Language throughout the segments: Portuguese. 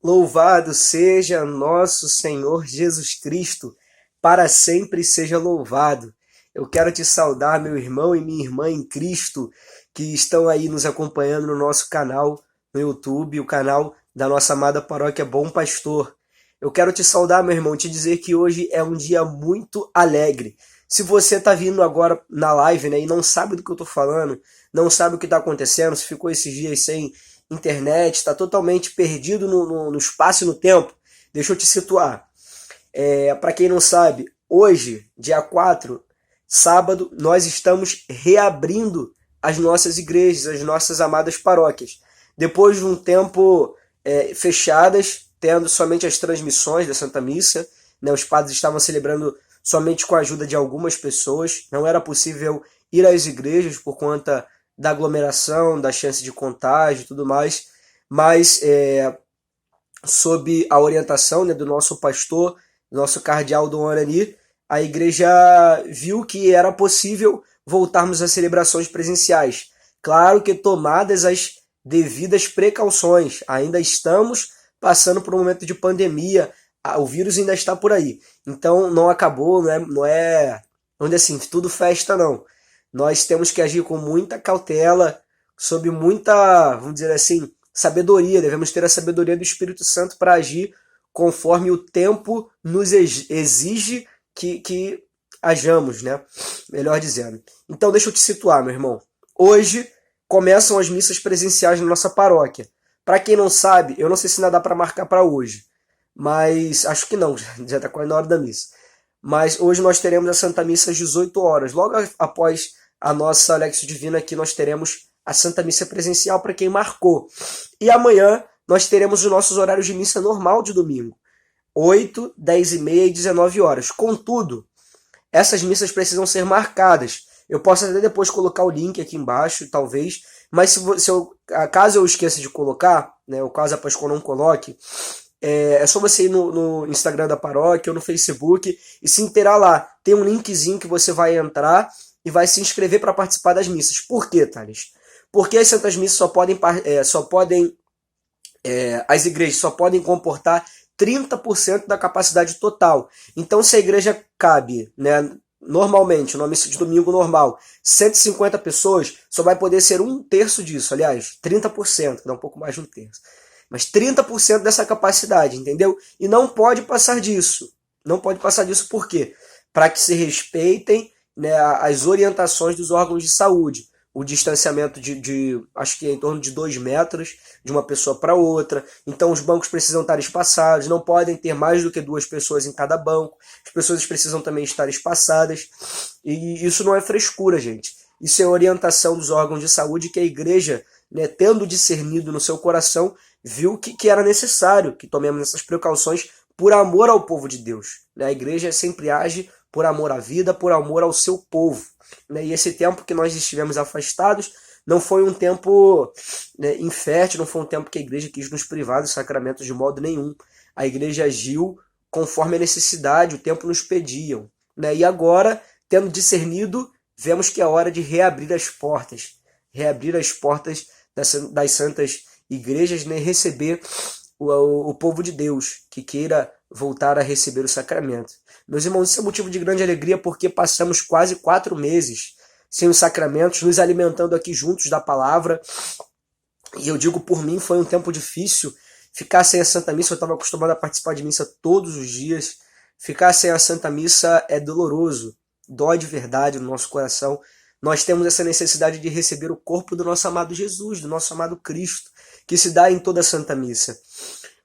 Louvado seja nosso Senhor Jesus Cristo, para sempre seja louvado. Eu quero te saudar, meu irmão e minha irmã em Cristo, que estão aí nos acompanhando no nosso canal no YouTube, o canal da nossa amada paróquia Bom Pastor. Eu quero te saudar, meu irmão, te dizer que hoje é um dia muito alegre. Se você está vindo agora na live, né, e não sabe do que eu estou falando, não sabe o que está acontecendo, se ficou esses dias sem internet, está totalmente perdido no espaço e no tempo, deixa eu te situar. Para quem não sabe, hoje, dia 4, sábado, nós estamos reabrindo as nossas igrejas, as nossas amadas paróquias. Depois de um tempo fechadas, tendo somente as transmissões da Santa Missa, né, os padres estavam celebrando somente com a ajuda de algumas pessoas, não era possível ir às igrejas por conta da aglomeração, da chance de contágio e tudo mais, mas sob a orientação, né, do nosso pastor, nosso cardeal Dom Arani, a igreja viu que era possível voltarmos às celebrações presenciais. Claro que tomadas as devidas precauções, ainda estamos passando por um momento de pandemia, o vírus ainda está por aí. Então não acabou, não é onde assim, tudo festa não. Nós temos que agir com muita cautela, sob muita, vamos dizer assim, sabedoria. Devemos ter a sabedoria do Espírito Santo para agir conforme o tempo nos exige que hajamos, né? Melhor dizendo. Então deixa eu te situar, meu irmão. Hoje começam as missas presenciais na nossa paróquia. Para quem não sabe, eu não sei se ainda dá para marcar para hoje, mas acho que não, já está quase na hora da missa. Mas hoje nós teremos a Santa Missa às 18 horas. Logo após a nossa Lexio Divina aqui, nós teremos a Santa Missa presencial para quem marcou. E amanhã nós teremos os nossos horários de missa normal de domingo. 8, 10 e meia e 19 horas. Contudo, essas missas precisam ser marcadas. Eu posso até depois colocar o link aqui embaixo, talvez, mas caso eu esqueça de colocar, né, ou caso a Pascoal não coloque, é só você ir no Instagram da paróquia ou no Facebook e se inteirar lá. Tem um linkzinho que você vai entrar e vai se inscrever para participar das missas. Por quê, Thales? Porque as Santas Missas as igrejas só podem comportar 30% da capacidade total. Então, se a igreja cabe, né, normalmente, numa missa de domingo normal, 150 pessoas, só vai poder ser um terço disso. Aliás, 30%, que dá um pouco mais de um terço. Mas 30% dessa capacidade, entendeu? E não pode passar disso. Não pode passar disso por quê? Para que se respeitem, né, as orientações dos órgãos de saúde. O distanciamento acho que é em torno de 2 metros de uma pessoa para outra. Então os bancos precisam estar espaçados, não podem ter mais do que 2 pessoas em cada banco. As pessoas precisam também estar espaçadas. E isso não é frescura, gente. Isso é orientação dos órgãos de saúde que a igreja, né, tendo discernido no seu coração, viu que era necessário que tomemos essas precauções por amor ao povo de Deus. A igreja sempre age por amor à vida, por amor ao seu povo. E esse tempo que nós estivemos afastados não foi um tempo, né, infértil, não foi um tempo que a igreja quis nos privar dos sacramentos de modo nenhum. A igreja agiu conforme a necessidade, o tempo nos pediam. E agora, tendo discernido, vemos que é hora de reabrir as portas das santas igrejas, né, receber o povo de Deus que queira voltar a receber o sacramento. Meus irmãos, isso é motivo de grande alegria porque passamos quase 4 meses sem os sacramentos, nos alimentando aqui juntos da palavra. E eu digo por mim, foi um tempo difícil. Ficar sem a Santa Missa, eu estava acostumado a participar de missa todos os dias. Ficar sem a Santa Missa é doloroso, dói de verdade no nosso coração. Nós temos essa necessidade de receber o corpo do nosso amado Jesus, do nosso amado Cristo, que se dá em toda a Santa Missa.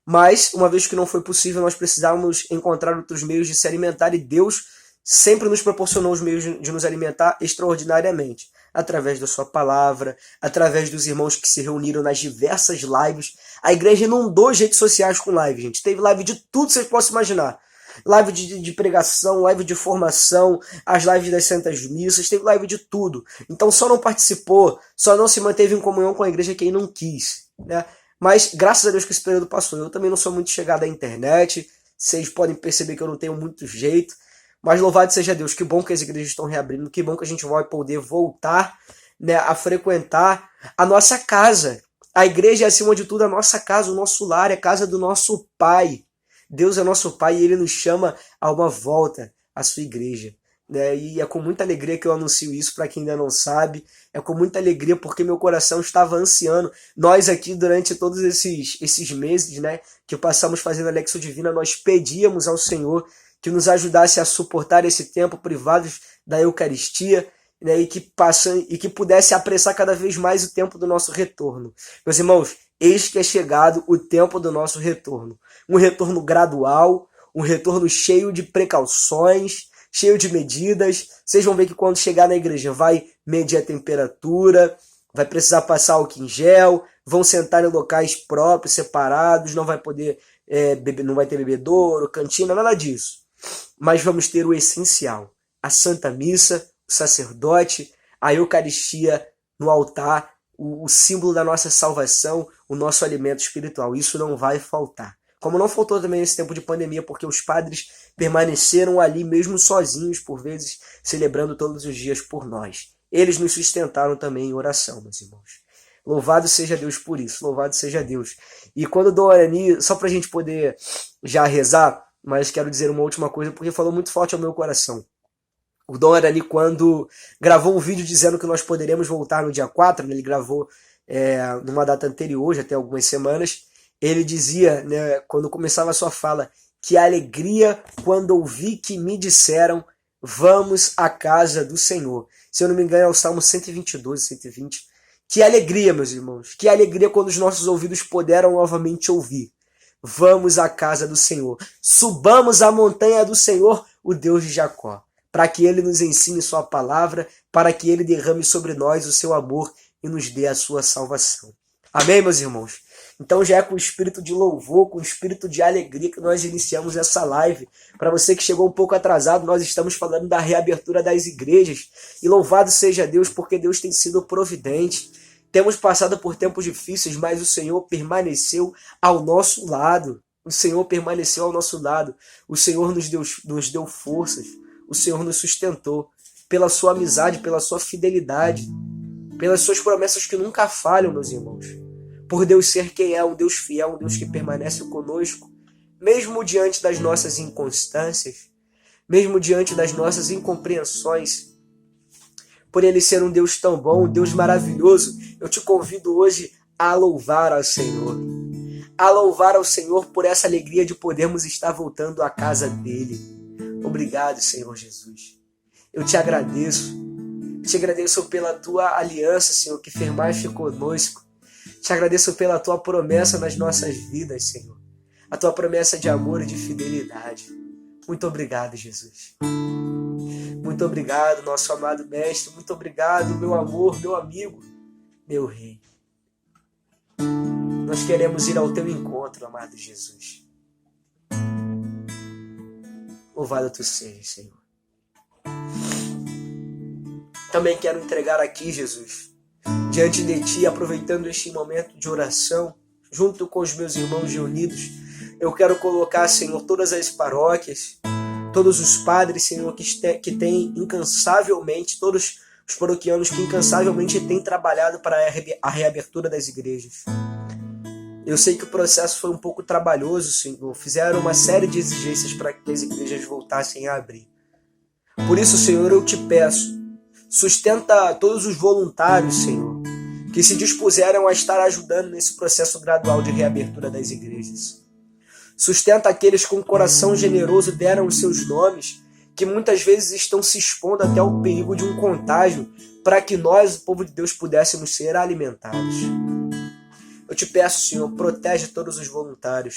Mas, uma vez que não foi possível, nós precisávamos encontrar outros meios de se alimentar e Deus sempre nos proporcionou os meios de nos alimentar extraordinariamente. Através da sua palavra, através dos irmãos que se reuniram nas diversas lives. A igreja inundou as redes sociais com live, gente. Teve live de tudo que vocês possam imaginar. Live de pregação, live de formação, as lives das Santas Missas, teve live de tudo. Então só não participou, só não se manteve em comunhão com a igreja quem não quis, né? Mas graças a Deus que esse período passou. Eu também não sou muito chegado à internet, vocês podem perceber que eu não tenho muito jeito, mas louvado seja Deus, que bom que as igrejas estão reabrindo, que bom que a gente vai poder voltar, né, a frequentar a nossa casa, A igreja é, acima de tudo, a nossa casa, o nosso lar, é a casa do nosso Pai. Deus é nosso Pai e Ele nos chama a uma volta à sua igreja. Né? E é com muita alegria que eu anuncio isso para quem ainda não sabe. É com muita alegria porque meu coração estava ansiando. Nós aqui, durante todos esses meses, né, que passamos fazendo a Lexio Divina, nós pedíamos ao Senhor que nos ajudasse a suportar esse tempo privados da Eucaristia, né, e que pudesse apressar cada vez mais o tempo do nosso retorno. Meus irmãos, eis que é chegado o tempo do nosso retorno. Um retorno gradual, um retorno cheio de precauções, cheio de medidas. Vocês vão ver que quando chegar na igreja vai medir a temperatura, vai precisar passar álcool em gel, vão sentar em locais próprios, separados, não vai poder não vai ter bebedouro, cantina, nada disso. Mas vamos ter o essencial, a Santa Missa, o sacerdote, a Eucaristia no altar, o símbolo da nossa salvação, o nosso alimento espiritual. Isso não vai faltar. Como não faltou também nesse tempo de pandemia, porque os padres permaneceram ali mesmo sozinhos, por vezes, celebrando todos os dias por nós. Eles nos sustentaram também em oração, meus irmãos. Louvado seja Deus por isso, louvado seja Deus. E quando o Dom Arani, só para a gente poder já rezar, mas quero dizer uma última coisa, porque falou muito forte ao meu coração. O Dom Arani, quando gravou um vídeo dizendo que nós poderemos voltar no dia 4, né, ele gravou numa data anterior, já tem algumas semanas, ele dizia, né, quando começava a sua fala, que alegria quando ouvi que me disseram, vamos à casa do Senhor. Se eu não me engano é o Salmo 122, 120. Que alegria, meus irmãos, que alegria quando os nossos ouvidos puderam novamente ouvir. Vamos à casa do Senhor, subamos a montanha do Senhor, o Deus de Jacó, para que Ele nos ensine sua palavra, para que Ele derrame sobre nós o seu amor e nos dê a sua salvação. Amém, meus irmãos? Então já é com o espírito de louvor, com o espírito de alegria que nós iniciamos essa live. Para você que chegou um pouco atrasado, nós estamos falando da reabertura das igrejas. E louvado seja Deus, porque Deus tem sido providente. Temos passado por tempos difíceis, mas o Senhor permaneceu ao nosso lado. O Senhor permaneceu ao nosso lado. O Senhor nos deu forças. O Senhor nos sustentou pela sua amizade, pela sua fidelidade, pelas suas promessas que nunca falham, meus irmãos. Por Deus ser quem é, um Deus fiel, um Deus que permanece conosco, mesmo diante das nossas inconstâncias, mesmo diante das nossas incompreensões. Por Ele ser um Deus tão bom, um Deus maravilhoso, eu te convido hoje a louvar ao Senhor. A louvar ao Senhor por essa alegria de podermos estar voltando à casa dEle. Obrigado, Senhor Jesus. Eu te agradeço. Te agradeço pela Tua aliança, Senhor, que firmaste conosco. Te agradeço pela Tua promessa nas nossas vidas, Senhor. A Tua promessa de amor e de fidelidade. Muito obrigado, Jesus. Muito obrigado, nosso amado Mestre. Muito obrigado, meu amor, meu amigo, meu Rei. Nós queremos ir ao Teu encontro, amado Jesus. Louvado Tu sejas, Senhor. Também quero entregar aqui, Jesus, diante de Ti, aproveitando este momento de oração, junto com os meus irmãos reunidos, eu quero colocar, Senhor, todas as paróquias, todos os padres, Senhor, que têm incansavelmente, todos os paroquianos que incansavelmente têm trabalhado para a reabertura das igrejas. Eu sei que o processo foi um pouco trabalhoso, Senhor, fizeram uma série de exigências para que as igrejas voltassem a abrir. Por isso, Senhor, eu te peço, sustenta todos os voluntários, Senhor, que se dispuseram a estar ajudando nesse processo gradual de reabertura das igrejas. Sustenta aqueles com coração generoso deram os seus nomes, que muitas vezes estão se expondo até ao perigo de um contágio, para que nós, o povo de Deus, pudéssemos ser alimentados. Eu te peço, Senhor, protege todos os voluntários,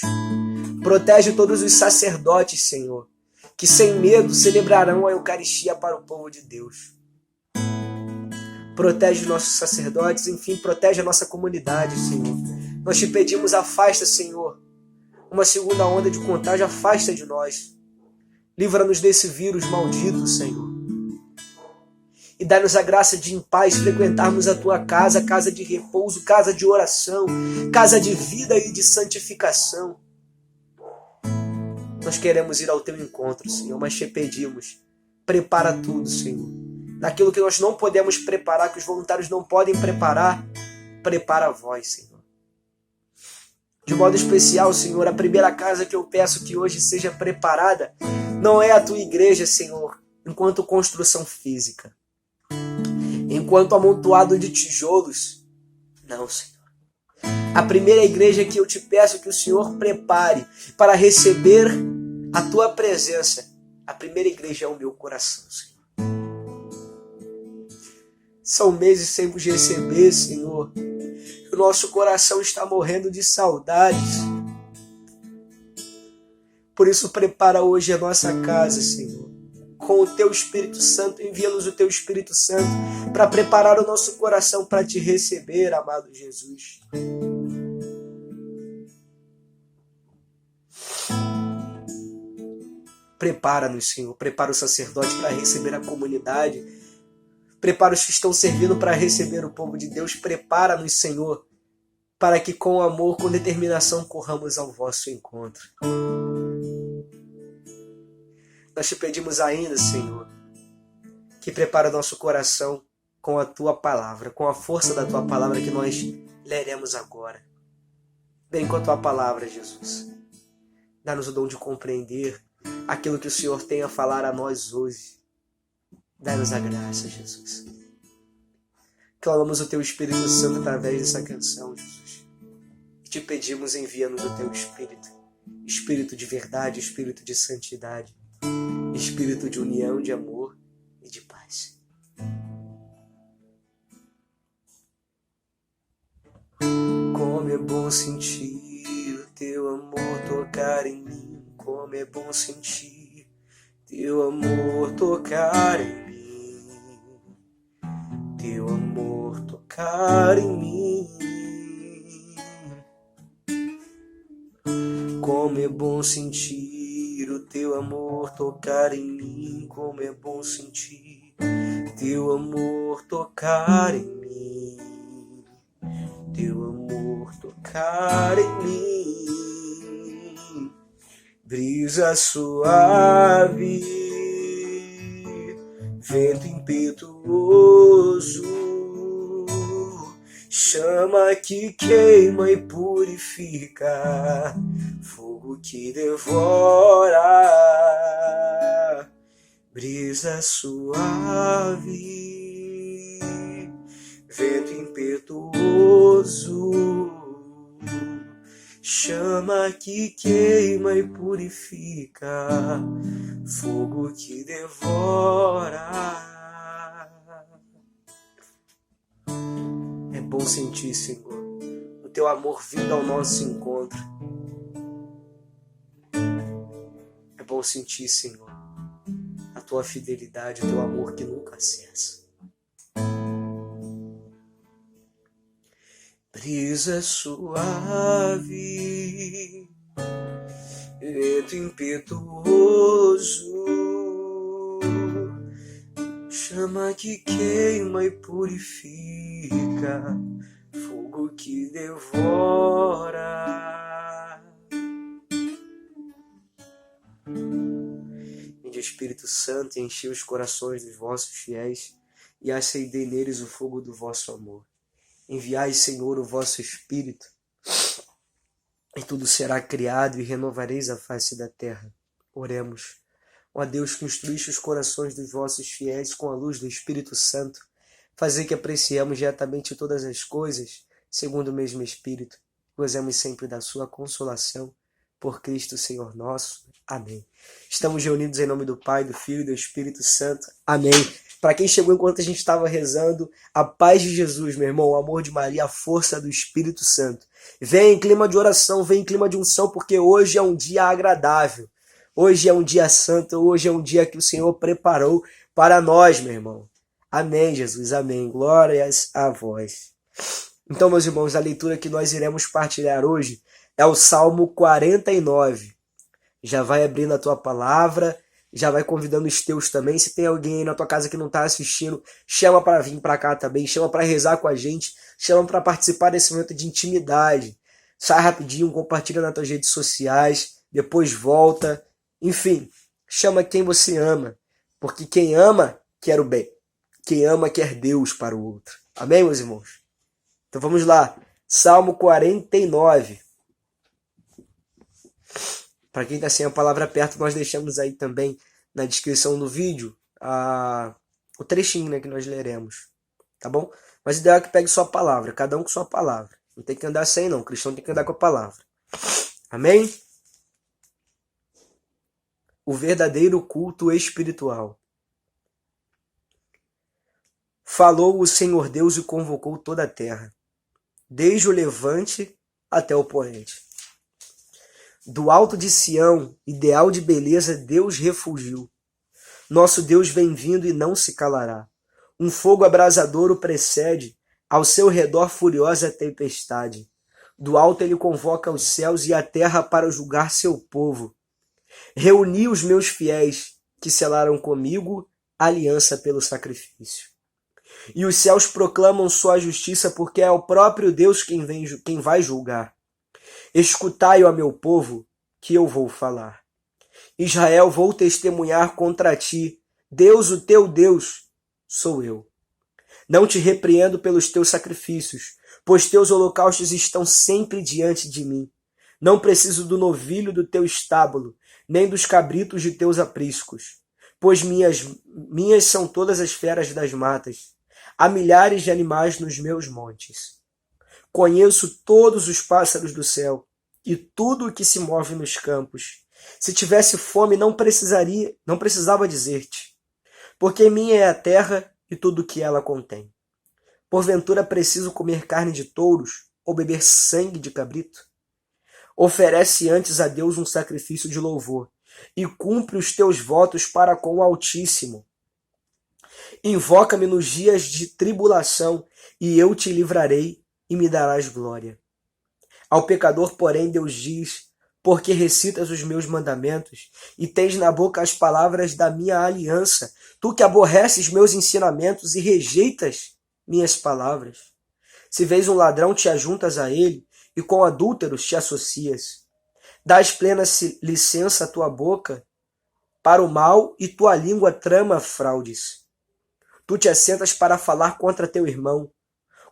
protege todos os sacerdotes, Senhor, que sem medo celebrarão a Eucaristia para o povo de Deus. Protege os nossos sacerdotes, enfim, protege a nossa comunidade, Senhor. Nós te pedimos, afasta, Senhor, uma segunda onda de contágio, afasta de nós. Livra-nos desse vírus maldito, Senhor. E dá-nos a graça de, em paz, frequentarmos a Tua casa, casa de repouso, casa de oração, casa de vida e de santificação. Nós queremos ir ao Teu encontro, Senhor, mas te pedimos, prepara tudo, Senhor. Naquilo que nós não podemos preparar, que os voluntários não podem preparar, prepara a voz, Senhor. De modo especial, Senhor, a primeira casa que eu peço que hoje seja preparada não é a tua igreja, Senhor, enquanto construção física, enquanto amontoado de tijolos. Não, Senhor. A primeira igreja que eu te peço que o Senhor prepare para receber a tua presença, a primeira igreja é o meu coração, Senhor. São meses sem vos receber, Senhor. O nosso coração está morrendo de saudades. Por isso, prepara hoje a nossa casa, Senhor. Com o teu Espírito Santo, envia-nos o teu Espírito Santo para preparar o nosso coração para te receber, amado Jesus. Prepara-nos, Senhor. Prepara o sacerdote para receber a comunidade. Prepara os que estão servindo para receber o povo de Deus. Prepara-nos, Senhor, para que com amor, com determinação, corramos ao vosso encontro. Nós te pedimos ainda, Senhor, que prepara o nosso coração com a tua palavra, com a força da tua palavra que nós leremos agora. Vem com a tua palavra, Jesus. Dá-nos o dom de compreender aquilo que o Senhor tem a falar a nós hoje. Dá-nos a graça, Jesus. Clamamos o teu Espírito Santo através dessa canção, Jesus. E te pedimos, envia-nos o teu Espírito. Espírito de verdade, Espírito de santidade. Espírito de união, de amor e de paz. Como é bom sentir o teu amor tocar em mim. Como é bom sentir teu amor tocar em mim. Teu amor tocar em mim. Como é bom sentir o teu amor tocar em mim. Como é bom sentir teu amor tocar em mim. Teu amor tocar em mim. Brisa suave, vento impetuoso, chama que queima e purifica, fogo que devora. Brisa suave, vento impetuoso, chama que queima e purifica, fogo que devora. É bom sentir, Senhor, o teu amor vindo ao nosso encontro. É bom sentir, Senhor, a tua fidelidade, o teu amor que nunca cessa. Brisa suave, vento impetuoso, chama que queima e purifica, fogo que devora. Vinde, Espírito Santo, enche os corações dos vossos fiéis e acendei neles o fogo do vosso amor. Enviai, Senhor, o vosso Espírito, e tudo será criado, e renovareis a face da terra. Oremos. Ó Deus, que instruíste os corações dos vossos fiéis com a luz do Espírito Santo, fazei que apreciemos diretamente todas as coisas, segundo o mesmo Espírito, gozemos sempre da sua consolação, por Cristo Senhor nosso. Amém. Estamos reunidos em nome do Pai, do Filho e do Espírito Santo. Amém. Para quem chegou enquanto a gente estava rezando, a paz de Jesus, meu irmão, o amor de Maria, a força do Espírito Santo. Vem em clima de oração, vem em clima de unção, porque hoje é um dia agradável. Hoje é um dia santo, hoje é um dia que o Senhor preparou para nós, meu irmão. Amém, Jesus, amém. Glórias a vós. Então, meus irmãos, a leitura que nós iremos partilhar hoje é o Salmo 49. Já vai abrindo a tua palavra, já vai convidando os teus também. Se tem alguém aí na tua casa que não está assistindo, chama para vir para cá também, chama para rezar com a gente, chama para participar desse momento de intimidade. Sai rapidinho, compartilha nas tuas redes sociais, depois volta. Enfim, chama quem você ama, porque quem ama quer o bem. Quem ama quer Deus para o outro. Amém, meus irmãos? Então vamos lá. Salmo 49. Para quem está sem a palavra perto, nós deixamos aí também na descrição do vídeo o trechinho, né, que nós leremos, tá bom? Mas o ideal é que pegue sua palavra, cada um com sua palavra. Não tem que andar sem não, o cristão tem que andar com a palavra. Amém? O verdadeiro culto espiritual. Falou o Senhor Deus e convocou toda a terra, desde o levante até o poente. Do alto de Sião, ideal de beleza, Deus refugiu. Nosso Deus vem vindo e não se calará. Um fogo abrasador o precede, ao seu redor furiosa tempestade. Do alto ele convoca os céus e a terra para julgar seu povo. Reuni os meus fiéis, que selaram comigo aliança pelo sacrifício. E os céus proclamam sua justiça, porque é o próprio Deus quem vai julgar. Escutai, ó meu povo, que eu vou falar. Israel, vou testemunhar contra ti. Deus, o teu Deus, sou eu. Não te repreendo pelos teus sacrifícios, pois teus holocaustos estão sempre diante de mim. Não preciso do novilho do teu estábulo, nem dos cabritos de teus apriscos, pois minhas são todas as feras das matas. Há milhares de animais nos meus montes. Conheço todos os pássaros do céu e tudo o que se move nos campos. Se tivesse fome, não precisava dizer-te, porque minha é a terra e tudo o que ela contém. Porventura preciso comer carne de touros ou beber sangue de cabrito? Oferece antes a Deus um sacrifício de louvor e cumpre os teus votos para com o Altíssimo. Invoca-me nos dias de tribulação e eu te livrarei e me darás glória. Ao pecador, porém, Deus diz: porque recitas os meus mandamentos e tens na boca as palavras da minha aliança, tu que aborreces meus ensinamentos e rejeitas minhas palavras. Se vês um ladrão, te ajuntas a ele, e com adúlteros te associas. Dás plena licença à tua boca para o mal, e tua língua trama fraudes. Tu te assentas para falar contra teu irmão,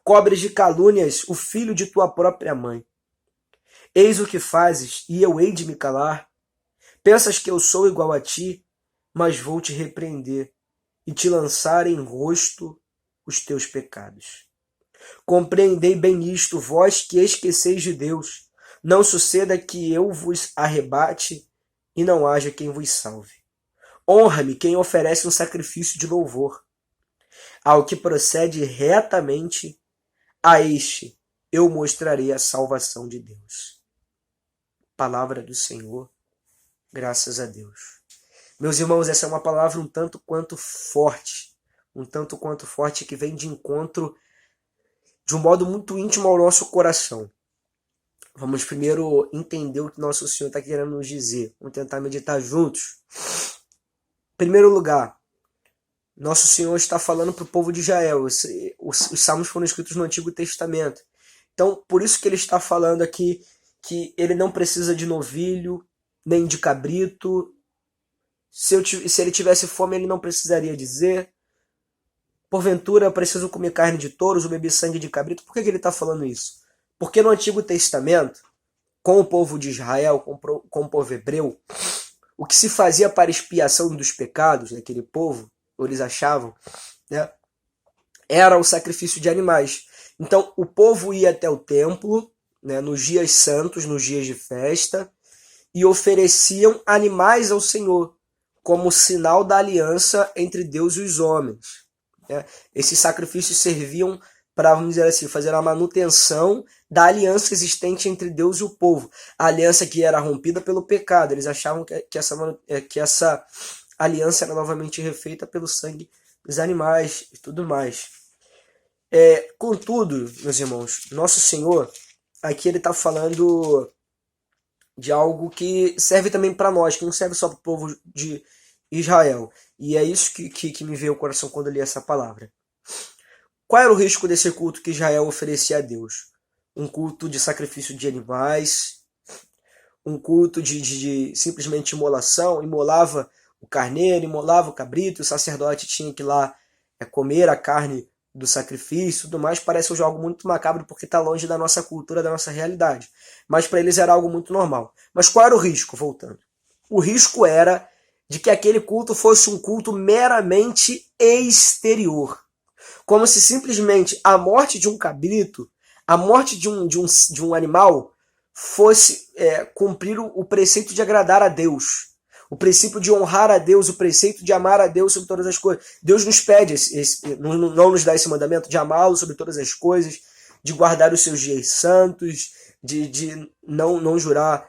cobres de calúnias o filho de tua própria mãe. Eis o que fazes, e eu hei de me calar. Pensas que eu sou igual a ti, mas vou te repreender e te lançar em rosto os teus pecados. Compreendei bem isto, vós que esqueceis de Deus. Não suceda que eu vos arrebate e não haja quem vos salve. Honra-me quem oferece um sacrifício de louvor. Ao que procede retamente, a este eu mostrarei a salvação de Deus. Palavra do Senhor, graças a Deus. Meus irmãos, essa é uma palavra um tanto quanto forte que vem de encontro de um modo muito íntimo ao nosso coração. Vamos primeiro entender o que nosso Senhor está querendo nos dizer. Vamos tentar meditar juntos. Em primeiro lugar, nosso Senhor está falando para o povo de Israel. Os salmos foram escritos no Antigo Testamento. Então, por isso que ele está falando aqui que ele não precisa de novilho, nem de cabrito. Se ele tivesse fome, ele não precisaria dizer. Porventura, eu preciso comer carne de touros ou beber sangue de cabrito. Por que ele está falando isso? Porque no Antigo Testamento, com o povo de Israel, com o povo hebreu, o que se fazia para expiação dos pecados daquele povo, ou eles achavam, né, era o sacrifício de animais. Então, o povo ia até o templo, né, nos dias santos, nos dias de festa, e ofereciam animais ao Senhor, como sinal da aliança entre Deus e os homens. Né? Esses sacrifícios serviam para, vamos dizer assim, fazer a manutenção da aliança existente entre Deus e o povo. A aliança que era rompida pelo pecado. Eles achavam que essa aliança era novamente refeita pelo sangue dos animais e tudo mais. Contudo, meus irmãos, nosso Senhor, aqui ele está falando de algo que serve também para nós, que não serve só para o povo de Israel. E é isso que me veio ao coração quando eu li essa palavra. Qual era o risco desse culto que Israel oferecia a Deus? Um culto de sacrifício de animais, um culto de simplesmente imolação, imolava o carneiro, imolava o cabrito, o sacerdote tinha que ir lá comer a carne do sacrifício e tudo mais, parece hoje algo muito macabro porque está longe da nossa cultura, da nossa realidade. Mas para eles era algo muito normal. Mas qual era o risco, voltando? O risco era de que aquele culto fosse um culto meramente exterior. Como se simplesmente a morte de um cabrito, a morte de um animal, fosse cumprir o preceito de agradar a Deus. O princípio de honrar a Deus, o preceito de amar a Deus sobre todas as coisas. Deus nos pede, não nos dá esse mandamento de amá-lo sobre todas as coisas, de guardar os seus dias santos, de não jurar,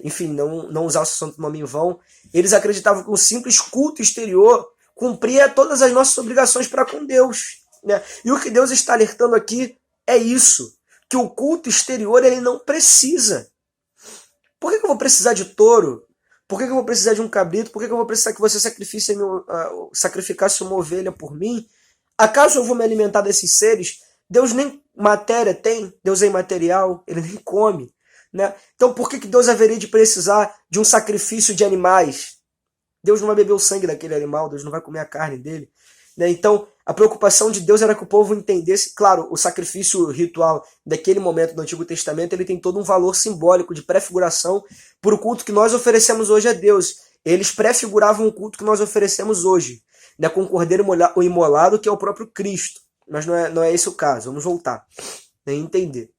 enfim, não usar o seu santo nome em vão. Eles acreditavam que um simples culto exterior cumpria todas as nossas obrigações para com Deus. Né? E o que Deus está alertando aqui é isso, que o culto exterior ele não precisa. Por que eu vou precisar de touro? Por que eu vou precisar de um cabrito? Por que eu vou precisar que você sacrificasse uma ovelha por mim? Acaso eu vou me alimentar desses seres? Deus nem matéria tem, Deus é imaterial, ele nem come. Né? Então por que Deus haveria de precisar de um sacrifício de animais? Deus não vai beber o sangue daquele animal, Deus não vai comer a carne dele. Né? Então a preocupação de Deus era que o povo entendesse, claro, o sacrifício ritual daquele momento do Antigo Testamento, ele tem todo um valor simbólico de prefiguração para o culto que nós oferecemos hoje a Deus. Eles prefiguravam o culto que nós oferecemos hoje, né, com o cordeiro imolado, que é o próprio Cristo. Mas não é esse o caso, vamos voltar e entender.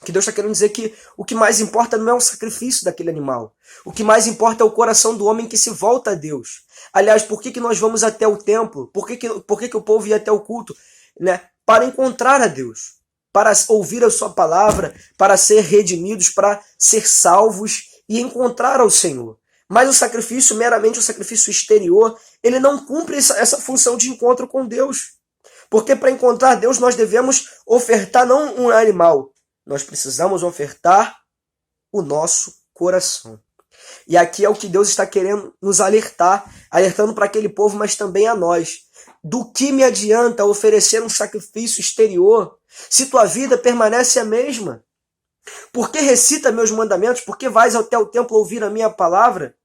Que Deus está querendo dizer que o que mais importa não é o sacrifício daquele animal. O que mais importa é o coração do homem que se volta a Deus. Aliás, por que nós vamos até o templo? Por que o povo ia até o culto? Né? Para encontrar a Deus, para ouvir a sua palavra, para ser redimidos, para ser salvos e encontrar ao Senhor. Mas o sacrifício, meramente o sacrifício exterior, ele não cumpre essa função de encontro com Deus. Porque para encontrar Deus nós devemos ofertar não um animal, nós precisamos ofertar o nosso coração. E aqui é o que Deus está querendo nos alertar, alertando para aquele povo, mas também a nós. Do que me adianta oferecer um sacrifício exterior se tua vida permanece a mesma? Por que recita meus mandamentos? Por que vais até o templo ouvir a minha palavra?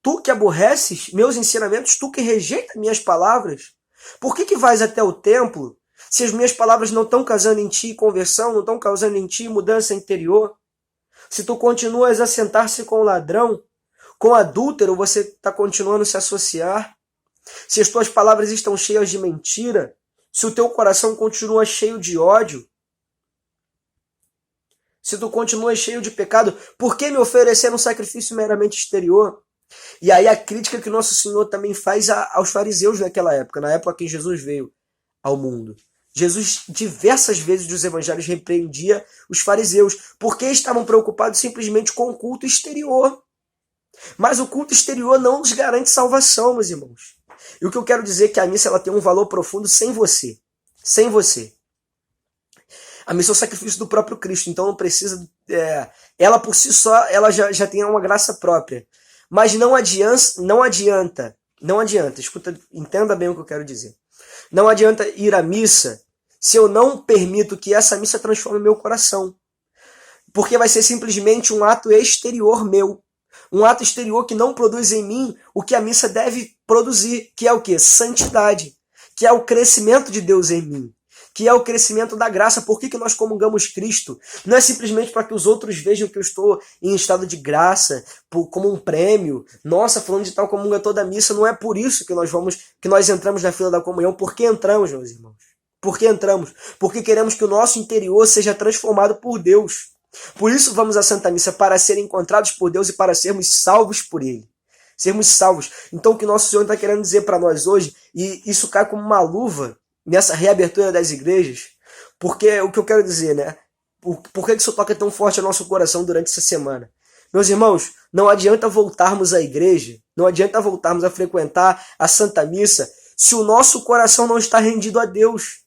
Tu que aborreces meus ensinamentos, tu que rejeita minhas palavras, por que vais até o templo se as minhas palavras não estão causando em ti conversão, não estão causando em ti mudança interior? Se tu continuas a sentar-se com o ladrão, com o adúltero, você está continuando a se associar. Se as tuas palavras estão cheias de mentira, se o teu coração continua cheio de ódio, se tu continua cheio de pecado, por que me oferecer um sacrifício meramente exterior? E aí a crítica que nosso Senhor também faz aos fariseus naquela época, na época que Jesus veio ao mundo. Jesus diversas vezes dos evangelhos repreendia os fariseus, porque estavam preocupados simplesmente com o culto exterior. Mas o culto exterior não nos garante salvação, meus irmãos. E o que eu quero dizer é que a missa ela tem um valor profundo sem você. Sem você. A missa é o sacrifício do próprio Cristo, então não precisa... ela por si só ela já tem uma graça própria. Mas não adianta, escuta, entenda bem o que eu quero dizer. Não adianta ir à missa se eu não permito que essa missa transforme meu coração. Porque vai ser simplesmente um ato exterior meu. Um ato exterior que não produz em mim o que a missa deve produzir, que é o quê? Santidade. Que é o crescimento de Deus em mim. Que é o crescimento da graça. Por que nós comungamos Cristo? Não é simplesmente para que os outros vejam que eu estou em estado de graça, como um prêmio. Nossa, falando de tal comunga toda a missa. Não é por isso que nós entramos na fila da comunhão. Por que entramos, meus irmãos? Por que entramos? Porque queremos que o nosso interior seja transformado por Deus. Por isso vamos à Santa Missa, para serem encontrados por Deus e para sermos salvos por Ele. Sermos salvos. Então o que nosso Senhor está querendo dizer para nós hoje, e isso cai como uma luva nessa reabertura das igrejas, porque o que eu quero dizer, né? Por que isso toca tão forte ao nosso coração durante essa semana? Meus irmãos, não adianta voltarmos à igreja, não adianta voltarmos a frequentar a Santa Missa se o nosso coração não está rendido a Deus.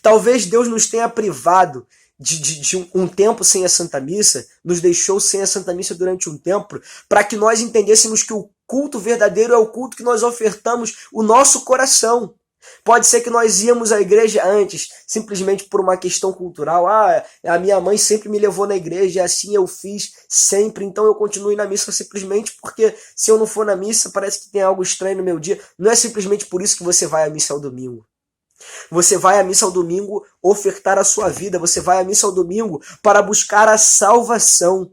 Talvez Deus nos tenha privado de um tempo sem a Santa Missa, nos deixou sem a Santa Missa durante um tempo, para que nós entendêssemos que o culto verdadeiro é o culto que nós ofertamos o nosso coração. Pode ser que nós íamos à igreja antes, simplesmente por uma questão cultural. A minha mãe sempre me levou na igreja, e assim eu fiz sempre, então eu continuo na missa simplesmente porque se eu não for na missa, parece que tem algo estranho no meu dia. Não é simplesmente por isso que você vai à missa ao domingo. Você vai à missa ao domingo ofertar a sua vida, você vai à missa ao domingo para buscar a salvação.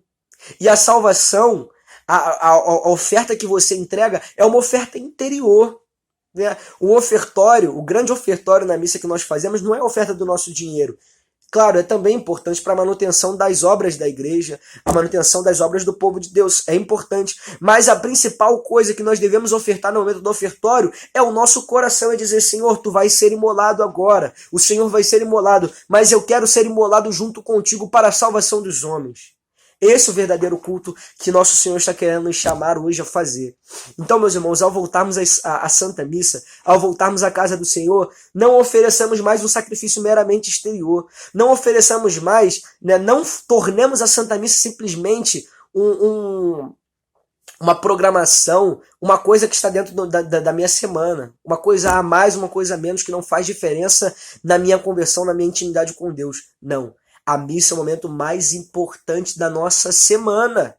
E a salvação, a oferta que você entrega é uma oferta interior. Né? O ofertório, o grande ofertório na missa que nós fazemos não é a oferta do nosso dinheiro. Claro, é também importante para a manutenção das obras da igreja, a manutenção das obras do povo de Deus, é importante. Mas a principal coisa que nós devemos ofertar no momento do ofertório é o nosso coração, é dizer, Senhor, tu vais ser imolado agora, o Senhor vai ser imolado, mas eu quero ser imolado junto contigo para a salvação dos homens. Esse é o verdadeiro culto que nosso Senhor está querendo nos chamar hoje a fazer. Então, meus irmãos, ao voltarmos à Santa Missa, ao voltarmos à casa do Senhor, não ofereçamos mais um sacrifício meramente exterior. Não ofereçamos mais, né, não tornemos a Santa Missa simplesmente uma programação, uma coisa que está dentro da minha semana. Uma coisa a mais, uma coisa a menos, que não faz diferença na minha conversão, na minha intimidade com Deus. Não. A missa é o momento mais importante da nossa semana.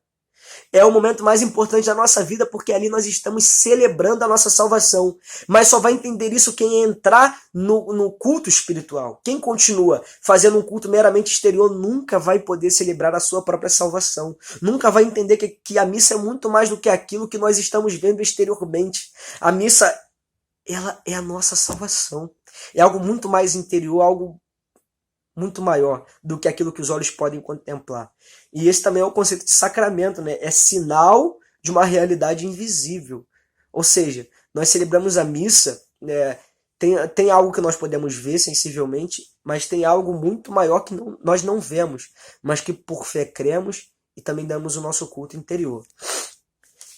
É o momento mais importante da nossa vida, porque ali nós estamos celebrando a nossa salvação. Mas só vai entender isso quem entrar no culto espiritual. Quem continua fazendo um culto meramente exterior nunca vai poder celebrar a sua própria salvação. Nunca vai entender que a missa é muito mais do que aquilo que nós estamos vendo exteriormente. A missa, ela é a nossa salvação. É algo muito mais interior, algo muito maior do que aquilo que os olhos podem contemplar. E esse também é o conceito de sacramento, né? É sinal de uma realidade invisível. Ou seja, nós celebramos a missa, né? Tem algo que nós podemos ver sensivelmente, mas tem algo muito maior que nós não vemos, mas que por fé cremos e também damos o nosso culto interior.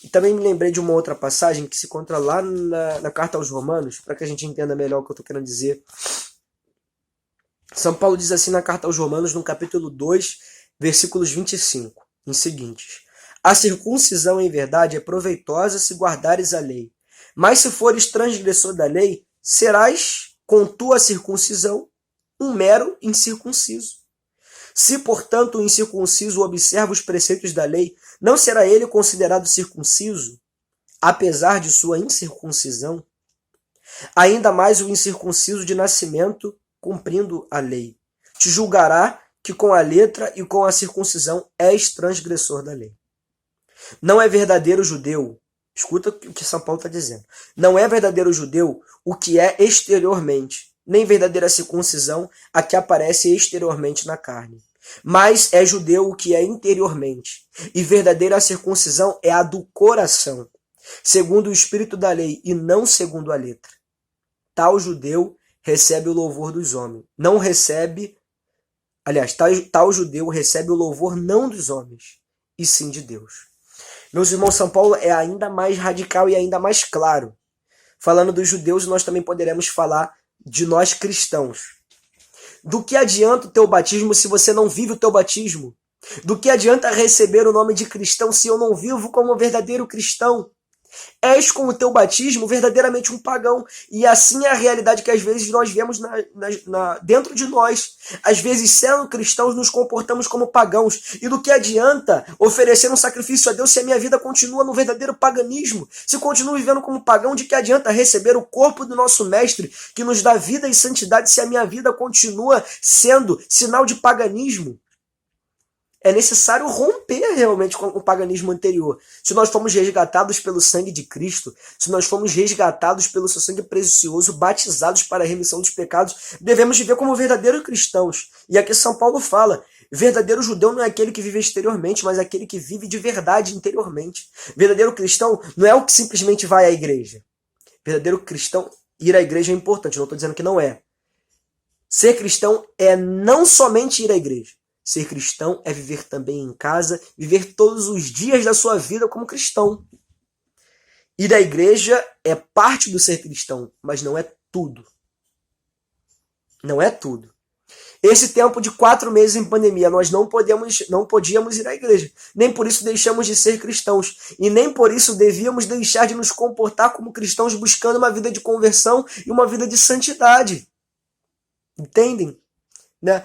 E também me lembrei de uma outra passagem que se encontra lá na Carta aos Romanos, para que a gente entenda melhor o que eu estou querendo dizer. São Paulo diz assim na Carta aos Romanos, no capítulo 2, versículos 25, em seguintes: a circuncisão em verdade é proveitosa se guardares a lei. Mas se fores transgressor da lei, serás, com tua circuncisão, um mero incircunciso. Se, portanto, o incircunciso observa os preceitos da lei, não será ele considerado circunciso, apesar de sua incircuncisão? Ainda mais o incircunciso de nascimento, cumprindo a lei, te julgará que com a letra e com a circuncisão és transgressor da lei. Não é verdadeiro judeu, escuta o que São Paulo está dizendo, não é verdadeiro judeu o que é exteriormente, nem verdadeira circuncisão a que aparece exteriormente na carne, mas é judeu o que é interiormente, e verdadeira circuncisão é a do coração, segundo o espírito da lei e não segundo a letra. Tal judeu recebe o louvor dos homens. Não recebe, aliás, tal judeu recebe o louvor não dos homens, e sim de Deus. Meus irmãos, São Paulo é ainda mais radical e ainda mais claro. Falando dos judeus, nós também poderemos falar de nós cristãos. Do que adianta o teu batismo se você não vive o teu batismo? Do que adianta receber o nome de cristão se eu não vivo como um verdadeiro cristão? És com o teu batismo verdadeiramente um pagão. E assim é a realidade que às vezes nós vemos dentro de nós. Às vezes, sendo cristãos, nos comportamos como pagãos. E do que adianta oferecer um sacrifício a Deus se a minha vida continua no verdadeiro paganismo? Se eu continuo vivendo como pagão, de que adianta receber o corpo do nosso mestre, que nos dá vida e santidade, se a minha vida continua sendo sinal de paganismo? É necessário romper realmente com o paganismo anterior. Se nós fomos resgatados pelo sangue de Cristo, se nós fomos resgatados pelo seu sangue precioso, batizados para a remissão dos pecados, devemos viver como verdadeiros cristãos. E aqui São Paulo fala, verdadeiro judeu não é aquele que vive exteriormente, mas aquele que vive de verdade interiormente. Verdadeiro cristão não é o que simplesmente vai à igreja. Verdadeiro cristão, ir à igreja é importante, não estou dizendo que não é. Ser cristão é não somente ir à igreja. Ser cristão é viver também em casa, viver todos os dias da sua vida como cristão. Ir à igreja é parte do ser cristão, mas não é tudo. Não é tudo. Esse tempo de 4 meses em pandemia, nós não podíamos ir à igreja. Nem por isso deixamos de ser cristãos. E nem por isso devíamos deixar de nos comportar como cristãos buscando uma vida de conversão e uma vida de santidade. Entendem? Né?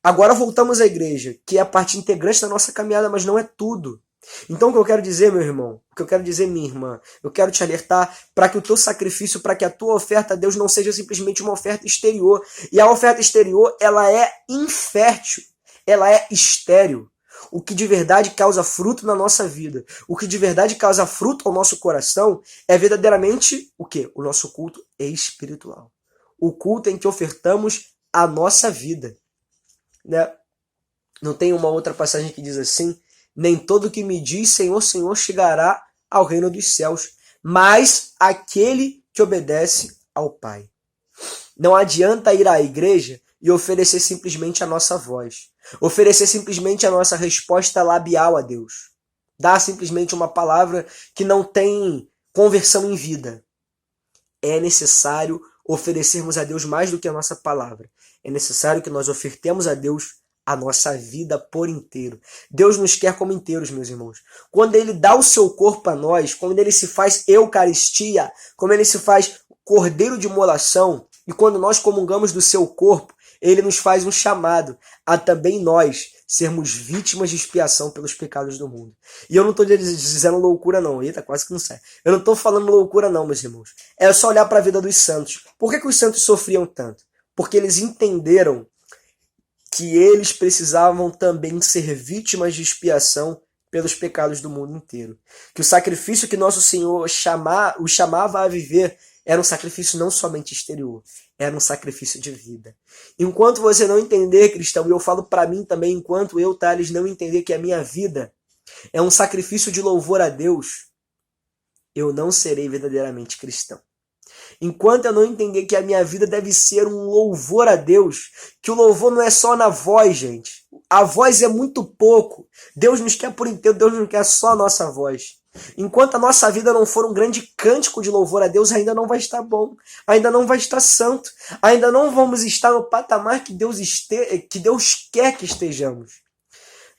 Agora voltamos à igreja, que é a parte integrante da nossa caminhada, mas não é tudo. Então o que eu quero dizer, meu irmão, o que eu quero dizer, minha irmã, eu quero te alertar para que o teu sacrifício, para que a tua oferta a Deus não seja simplesmente uma oferta exterior. E a oferta exterior, ela é infértil, ela é estéril. O que de verdade causa fruto na nossa vida, o que de verdade causa fruto ao nosso coração, é verdadeiramente o quê? O nosso culto espiritual. O culto em que ofertamos a nossa vida. Né? Não tem uma outra passagem que diz assim: nem todo que me diz Senhor, Senhor chegará ao reino dos céus, mas aquele que obedece ao Pai. Não adianta ir à igreja e oferecer simplesmente a nossa voz, oferecer simplesmente a nossa resposta labial a Deus, dar simplesmente uma palavra que não tem conversão em vida. É necessário oferecermos a Deus mais do que a nossa palavra. É necessário que nós ofertemos a Deus a nossa vida por inteiro. Deus nos quer como inteiros, meus irmãos. Quando Ele dá o seu corpo a nós, quando Ele se faz eucaristia, quando Ele se faz cordeiro de imolação, e quando nós comungamos do seu corpo, Ele nos faz um chamado a também nós sermos vítimas de expiação pelos pecados do mundo. E eu não estou dizendo loucura não, eita, quase que não sai. Eu não estou falando loucura não, meus irmãos. É só olhar para a vida dos santos. Por que os santos sofriam tanto? Porque eles entenderam que eles precisavam também ser vítimas de expiação pelos pecados do mundo inteiro. Que o sacrifício que nosso Senhor os chamava a viver era um sacrifício não somente exterior, era um sacrifício de vida. Enquanto você não entender, cristão, e eu falo para mim também, enquanto eu, Thales, não entender que a minha vida é um sacrifício de louvor a Deus, eu não serei verdadeiramente cristão. Enquanto eu não entender que a minha vida deve ser um louvor a Deus, que o louvor não é só na voz, gente. A voz é muito pouco. Deus nos quer por inteiro, Deus não quer só a nossa voz. Enquanto a nossa vida não for um grande cântico de louvor a Deus, ainda não vai estar bom, ainda não vai estar santo, ainda não vamos estar no patamar que Deus quer que estejamos.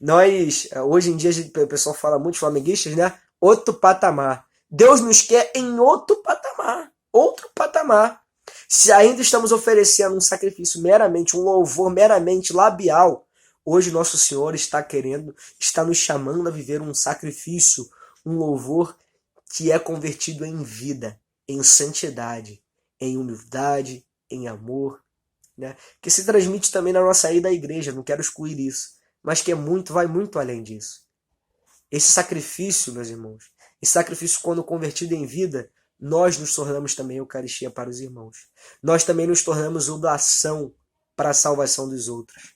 Nós, hoje em dia, o pessoal fala muito, flamenguistas, né? Outro patamar. Deus nos quer em outro patamar. Outro patamar. Se ainda estamos oferecendo um sacrifício meramente, um louvor meramente labial, hoje nosso Senhor está nos chamando a viver um sacrifício, um louvor que é convertido em vida, em santidade, em humildade, em amor, né? Que se transmite também na nossa ida à igreja, não quero excluir isso, mas que vai muito além disso. Esse sacrifício, meus irmãos, esse sacrifício quando convertido em vida, nós nos tornamos também Eucaristia para os irmãos. Nós também nos tornamos oblação para a salvação dos outros.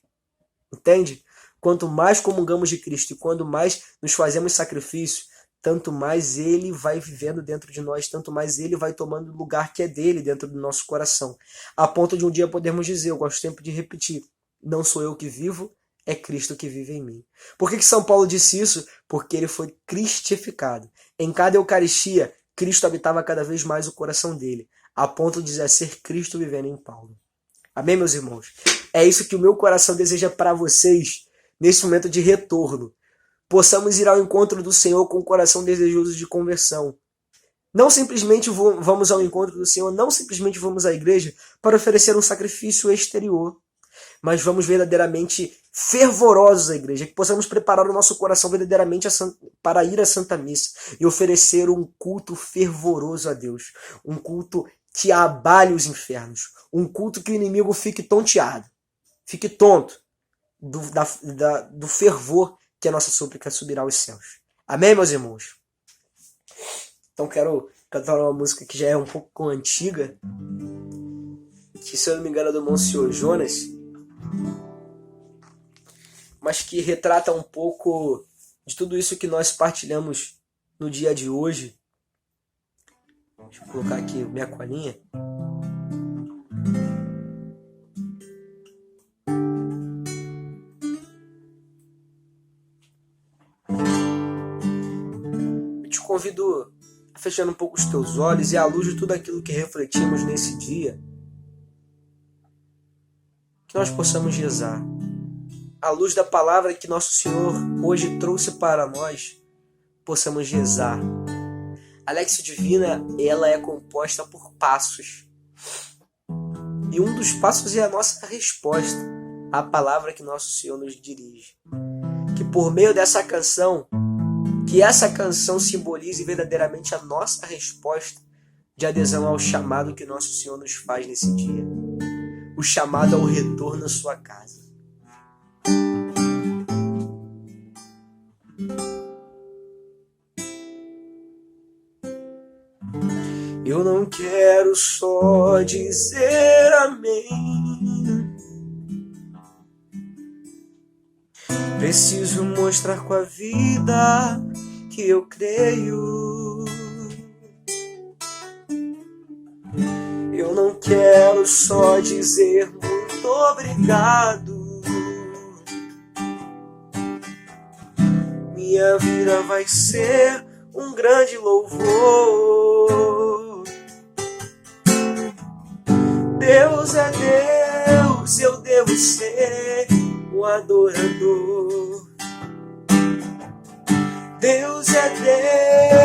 Entende? Quanto mais comungamos de Cristo e quanto mais nos fazemos sacrifício, tanto mais Ele vai vivendo dentro de nós, tanto mais Ele vai tomando o lugar que é dele dentro do nosso coração. A ponto de um dia podermos dizer, eu gosto sempre de repetir, não sou eu que vivo, é Cristo que vive em mim. Por que São Paulo disse isso? Porque ele foi cristificado. Em cada Eucaristia, Cristo habitava cada vez mais o coração dele, a ponto de ser Cristo vivendo em Paulo. Amém, meus irmãos? É isso que o meu coração deseja para vocês, nesse momento de retorno. Possamos ir ao encontro do Senhor com o coração desejoso de conversão. Não simplesmente vamos ao encontro do Senhor, não simplesmente vamos à igreja para oferecer um sacrifício exterior, mas vamos verdadeiramente fervorosos à igreja, que possamos preparar o nosso coração verdadeiramente para ir à Santa Missa e oferecer um culto fervoroso a Deus, um culto que abale os infernos, um culto que o inimigo fique tonteado, fique tonto do fervor que a nossa súplica subirá aos céus. Amém, meus irmãos? Então quero cantar uma música que já é um pouco antiga, que se eu não me engano é do Monsenhor Jonas, mas que retrata um pouco de tudo isso que nós partilhamos no dia de hoje. Deixa eu colocar aqui minha colinha. Eu te convido a fechar um pouco os teus olhos e à luz de tudo aquilo que refletimos nesse dia, que nós possamos rezar. À luz da palavra que nosso Senhor hoje trouxe para nós, possamos rezar. A Lexio Divina, ela é composta por passos. E um dos passos é a nossa resposta à palavra que nosso Senhor nos dirige. Que por meio dessa canção, Que essa canção simbolize verdadeiramente a nossa resposta de adesão ao chamado que nosso Senhor nos faz nesse dia. O chamado ao retorno à sua casa. Eu não quero só dizer amém. Preciso mostrar com a vida que eu creio. Eu não quero só dizer muito obrigado. Minha vida vai ser um grande louvor. Deus é Deus, eu devo ser um adorador. Deus é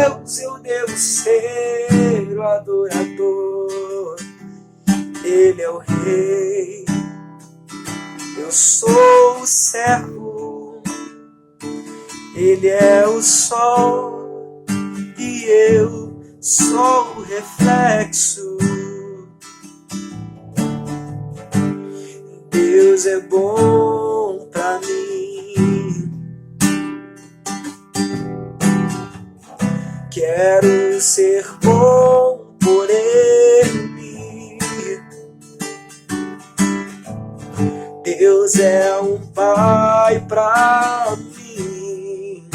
Deus, eu devo ser o adorador. Ele é o rei, eu sou o servo. Ele é o sol e eu sou o reflexo. Deus é bom pra mim. Quero ser bom por Ele. Deus é um pai pra mim.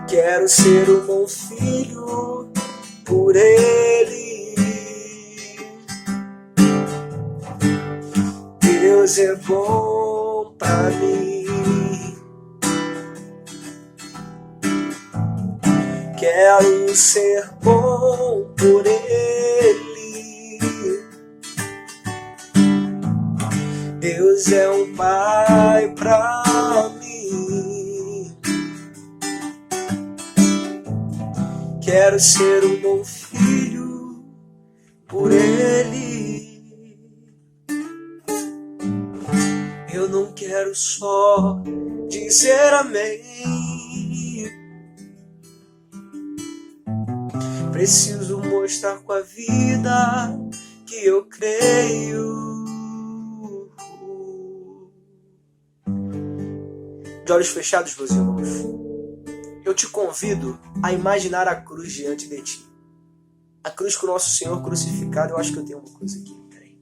Quero ser um bom filho por Ele. Deus é bom pra mim. Quero ser bom por Ele. Deus é um pai pra mim. Quero ser um bom filho por Ele. Eu não quero só dizer amém. Preciso mostrar com a vida que eu creio. De olhos fechados, meus irmãos, eu te convido a imaginar a cruz diante de ti. A cruz com o nosso Senhor crucificado. Eu acho que eu tenho uma coisa aqui. Peraí.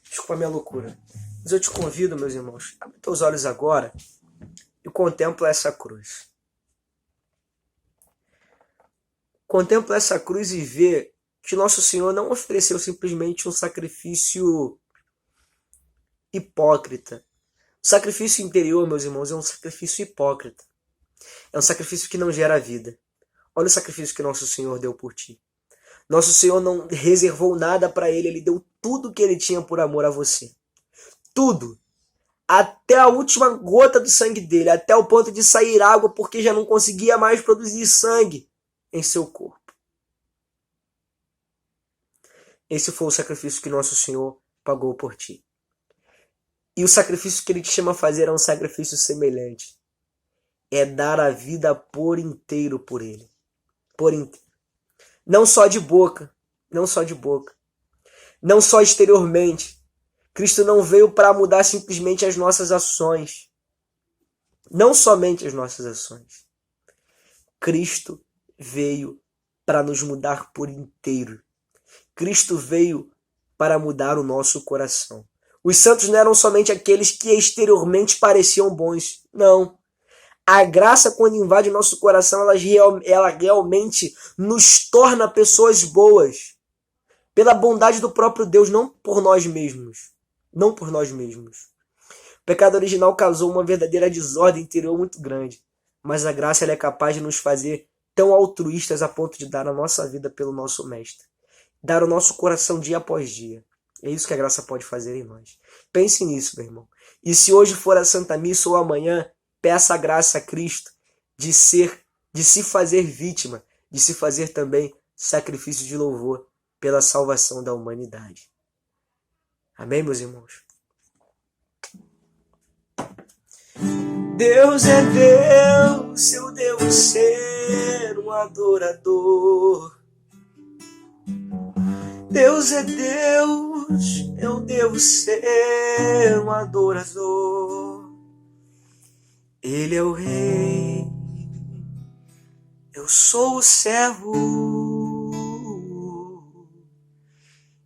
Desculpa a minha loucura. Mas eu te convido, meus irmãos, abre teus olhos agora e contempla essa cruz. Contempla essa cruz e vê que nosso Senhor não ofereceu simplesmente um sacrifício hipócrita. O sacrifício interior, meus irmãos, é um sacrifício hipócrita. É um sacrifício que não gera vida. Olha o sacrifício que nosso Senhor deu por ti. Nosso Senhor não reservou nada para Ele. Ele deu tudo que Ele tinha por amor a você. Tudo. Até a última gota do sangue dele. Até o ponto de sair água porque já não conseguia mais produzir sangue em seu corpo. Esse foi o sacrifício que nosso Senhor pagou por ti. E o sacrifício que Ele te chama a fazer é um sacrifício semelhante. É dar a vida por inteiro por Ele. Por inteiro. Não só de boca. Não só de boca. Não só exteriormente. Cristo não veio para mudar simplesmente as nossas ações. Não somente as nossas ações. Cristo veio para nos mudar por inteiro. Cristo veio para mudar o nosso coração. Os santos não eram somente aqueles que exteriormente pareciam bons. Não. A graça, quando invade o nosso coração, ela realmente nos torna pessoas boas. Pela bondade do próprio Deus, não por nós mesmos. Não por nós mesmos. O pecado original causou uma verdadeira desordem interior muito grande. Mas a graça ela é capaz de nos fazer tão altruístas a ponto de dar a nossa vida pelo nosso Mestre. Dar o nosso coração dia após dia. É isso que a graça pode fazer em nós. Pense nisso, meu irmão. E se hoje for a Santa Missa ou amanhã, peça a graça a Cristo de se fazer vítima, de se fazer também sacrifício de louvor pela salvação da humanidade. Amém, meus irmãos? Deus é Deus, eu devo ser um adorador. Deus é Deus, eu devo ser um adorador. Ele é o rei, eu sou o servo.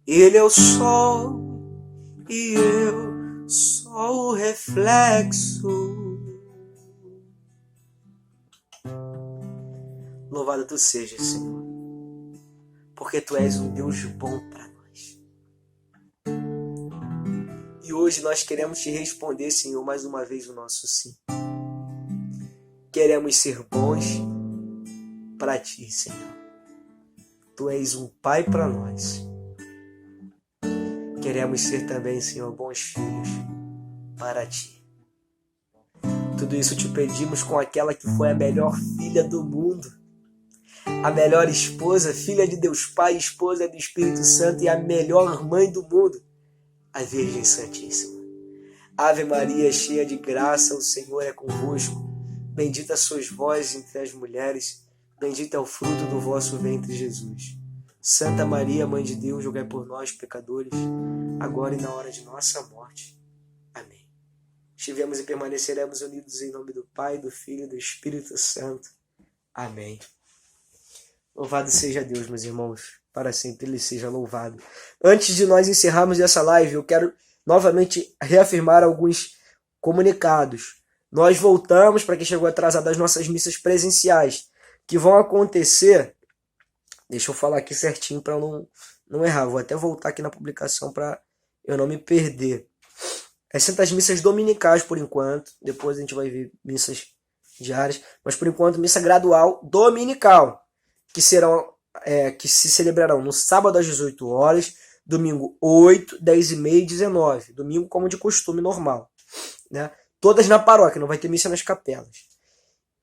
Ele é o sol e eu sou o reflexo. Louvado tu sejas, Senhor, porque tu és um Deus bom para nós. E hoje nós queremos te responder, Senhor, mais uma vez o nosso sim. Queremos ser bons para ti, Senhor. Tu és um pai para nós. Queremos ser também, Senhor, bons filhos para ti. Tudo isso te pedimos com aquela que foi a melhor filha do mundo, a melhor esposa, filha de Deus Pai, esposa do Espírito Santo e a melhor mãe do mundo, a Virgem Santíssima. Ave Maria, cheia de graça, o Senhor é convosco. Bendita sois vós entre as mulheres, bendito é o fruto do vosso ventre, Jesus. Santa Maria, Mãe de Deus, rogai por nós, pecadores, agora e na hora de nossa morte. Amém. Estivemos e permaneceremos unidos em nome do Pai, do Filho e do Espírito Santo. Amém. Louvado seja Deus, meus irmãos, para sempre Ele seja louvado. Antes de nós encerrarmos essa live, eu quero novamente reafirmar alguns comunicados. Nós voltamos, para quem chegou atrasado, às nossas missas presenciais, que vão acontecer. Deixa eu falar aqui certinho para não errar. Vou até voltar aqui na publicação para eu não me perder. As Santas Missas dominicais, por enquanto. Depois a gente vai ver missas diárias. Mas, por enquanto, missa gradual dominical, que se celebrarão no sábado às 18 horas, domingo 8, 10 e meia e 19. Domingo como de costume normal, né? Todas na paróquia, não vai ter missa nas capelas.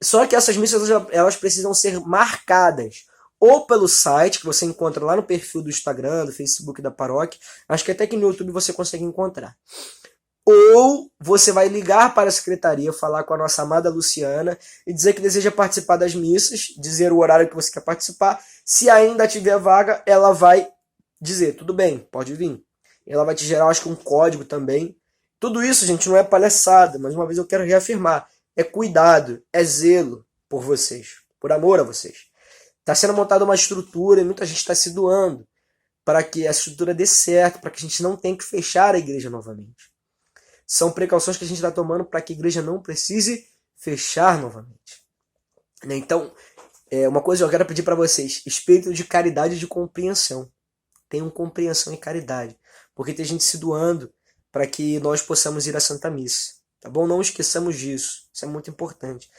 Só que essas missas elas precisam ser marcadas ou pelo site, que você encontra lá no perfil do Instagram, do Facebook da paróquia. Acho que até que no YouTube você consegue encontrar. Ou você vai ligar para a secretaria, falar com a nossa amada Luciana e dizer que deseja participar das missas, dizer o horário que você quer participar. Se ainda tiver vaga, ela vai dizer, tudo bem, pode vir. Ela vai te gerar, acho que um código também. Tudo isso, gente, não é palhaçada, mas uma vez eu quero reafirmar. É cuidado, é zelo por vocês, por amor a vocês. Está sendo montada uma estrutura e muita gente está se doando para que a estrutura dê certo, para que a gente não tenha que fechar a igreja novamente. São precauções que a gente está tomando para que a igreja não precise fechar novamente. Então, uma coisa que eu quero pedir para vocês, espírito de caridade e de compreensão. Tenham compreensão e caridade, porque tem gente se doando para que nós possamos ir à Santa Missa. Tá bom? Não esqueçamos disso, isso é muito importante.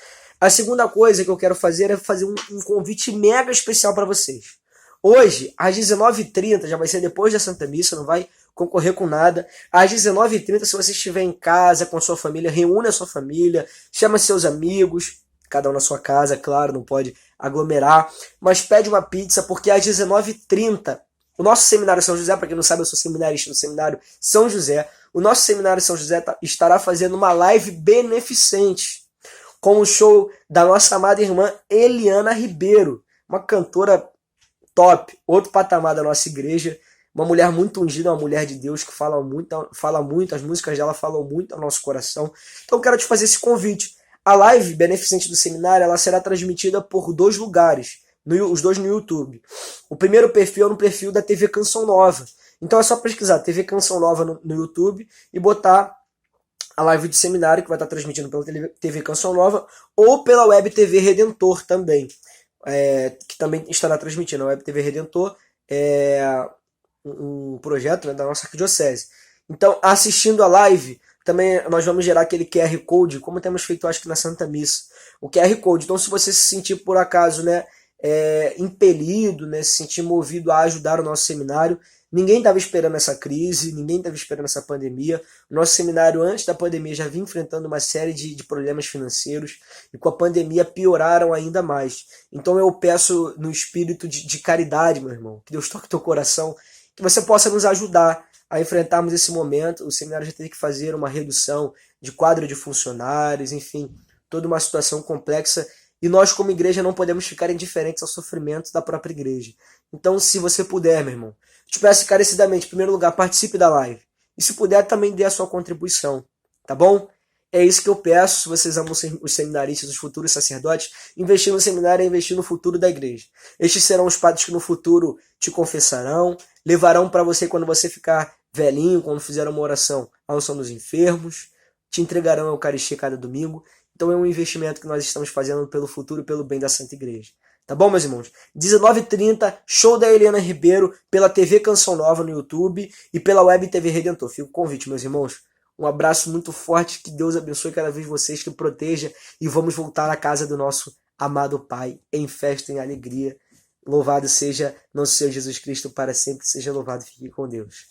A segunda coisa que eu quero fazer é fazer um convite mega especial para vocês. Hoje, às 19h30, já vai ser depois da Santa Missa, não vai concorrer com nada. Às 19h30, se você estiver em casa com a sua família, reúne a sua família, chama seus amigos, cada um na sua casa, claro, não pode aglomerar, mas pede uma pizza, porque às 19h30, o nosso seminário São José, para quem não sabe, eu sou seminarista do seminário São José, o nosso seminário São José estará fazendo uma live beneficente, com o show da nossa amada irmã Eliana Ribeiro, uma cantora top, outro patamar da nossa igreja, uma mulher muito ungida, uma mulher de Deus que fala muito, as músicas dela falam muito ao nosso coração. Então eu quero te fazer esse convite. A live beneficente do seminário ela será transmitida por 2 lugares, os 2 no YouTube. O primeiro perfil é no perfil da TV Canção Nova. Então é só pesquisar TV Canção Nova no YouTube e botar a live do seminário, que vai estar transmitindo pela TV Canção Nova, ou pela Web TV Redentor também, que também estará transmitindo. A Web TV Redentor é um projeto, né, da nossa arquidiocese. Então, assistindo a live, também nós vamos gerar aquele QR Code, como temos feito, acho que na Santa Missa. O QR Code. Então, se você se sentir, por acaso, né, impelido, né, se sentir movido a ajudar o nosso seminário, ninguém estava esperando essa crise, ninguém estava esperando essa pandemia. O nosso seminário, antes da pandemia, já vinha enfrentando uma série de problemas financeiros e com a pandemia pioraram ainda mais. Então eu peço no espírito de caridade, meu irmão, que Deus toque teu coração, que você possa nos ajudar a enfrentarmos esse momento. O seminário já teve que fazer uma redução de quadro de funcionários, enfim, toda uma situação complexa. E nós, como igreja, não podemos ficar indiferentes ao sofrimento da própria igreja. Então, se você puder, meu irmão, te peço encarecidamente, em primeiro lugar, participe da live. E se puder, também dê a sua contribuição, tá bom? É isso que eu peço. Se vocês amam os seminaristas, os futuros sacerdotes, investir no seminário é investir no futuro da igreja. Estes serão os padres que no futuro te confessarão, levarão para você quando você ficar velhinho, quando fizer uma oração, a unção dos enfermos, te entregarão a Eucaristia cada domingo. Então é um investimento que nós estamos fazendo pelo futuro e pelo bem da Santa Igreja. Tá bom, meus irmãos? 19h30, show da Eliana Ribeiro pela TV Canção Nova no YouTube e pela Web TV Redentor. Fica o convite, meus irmãos. Um abraço muito forte, que Deus abençoe cada vez vocês, que proteja, e vamos voltar à casa do nosso amado Pai, em festa, em alegria. Louvado seja nosso Senhor Jesus Cristo para sempre, seja louvado, fique com Deus.